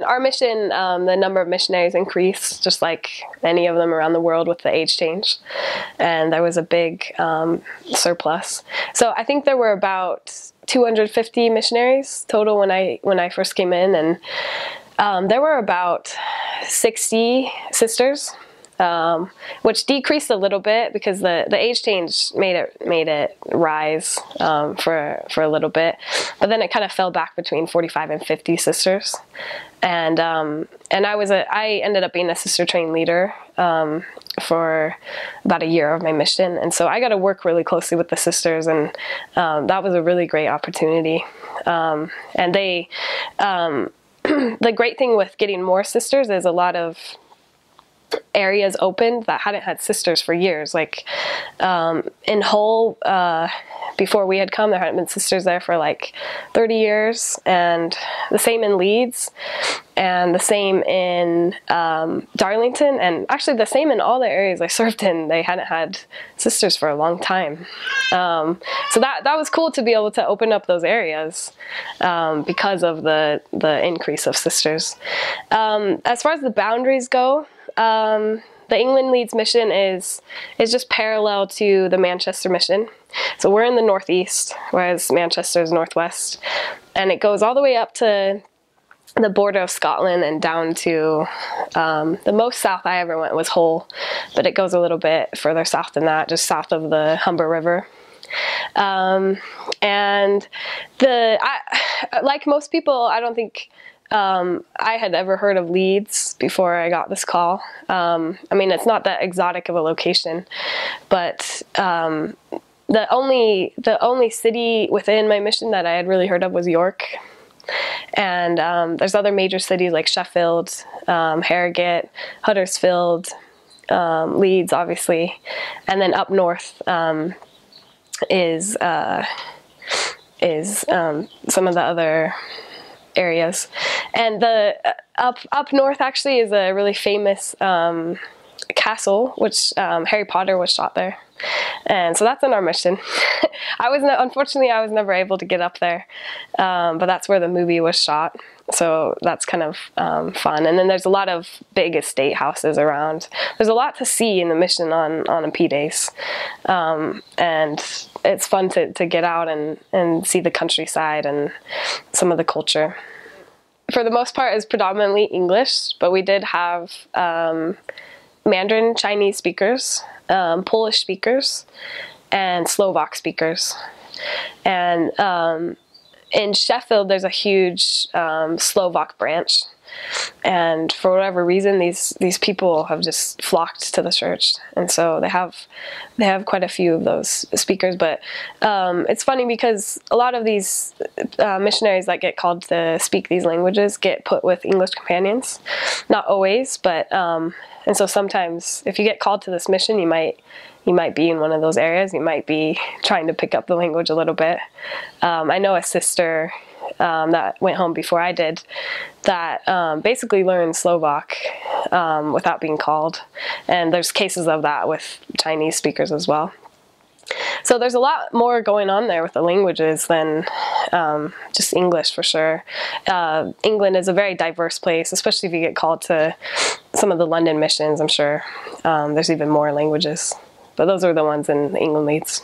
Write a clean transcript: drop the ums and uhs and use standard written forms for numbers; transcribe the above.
Our mission, the number of missionaries increased, just like any of them around the world with the age change. And there was a big surplus. So I think there were about 250 missionaries total when I first came in, and there were about 60 sisters, which decreased a little bit because the age change made it rise for a little bit, but then it kind of fell back between 45 and 50 sisters. And I ended up being a sister trained leader for about a year of my mission, and so I got to work really closely with the sisters, and that was a really great opportunity. And they, the great thing with getting more sisters is a lot of areas opened that hadn't had sisters for years. Like in Hull, before we had come, there hadn't been sisters there for like 30 years, and the same in Leeds, and the same in Darlington, and actually the same in all the areas I served in. They hadn't had sisters for a long time. So that was cool to be able to open up those areas because of the increase of sisters. As far as the boundaries go, the England Leeds mission is just parallel to the Manchester mission. So we're in the northeast, whereas Manchester is northwest, and it goes all the way up to the border of Scotland and down to the most south I ever went was Hull, but it goes a little bit further south than that, just south of the Humber River. And like most people, I don't think I had ever heard of Leeds before I got this call. I mean, it's not that exotic of a location, but the only city within my mission that I had really heard of was York. And there's other major cities like Sheffield, Harrogate, Huddersfield, Leeds, obviously, and then up north is some of the other areas. And the up north actually is a really famous castle, which Harry Potter was shot there, and so that's in our mission. Unfortunately I was never able to get up there, but that's where the movie was shot, so that's kind of fun. And then there's a lot of big estate houses around. There's a lot to see in the mission on P days, and it's fun to get out and see the countryside and some of the culture. For the most part, it's predominantly English, but we did have Mandarin Chinese speakers, Polish speakers, and Slovak speakers. And in Sheffield, there's a huge Slovak branch, and for whatever reason, these people have just flocked to the church, and so they have quite a few of those speakers. But it's funny because a lot of these missionaries that get called to speak these languages get put with English companions. Not always, but and so sometimes if you get called to this mission, you might be in one of those areas. You might be trying to pick up the language a little bit. I know a sister that went home before I did that basically learned Slovak without being called. And there's cases of that with Chinese speakers as well. So there's a lot more going on there with the languages than just English, for sure. England is a very diverse place, especially if you get called to some of the London missions. I'm sure there's even more languages. But those are the ones in England Leeds.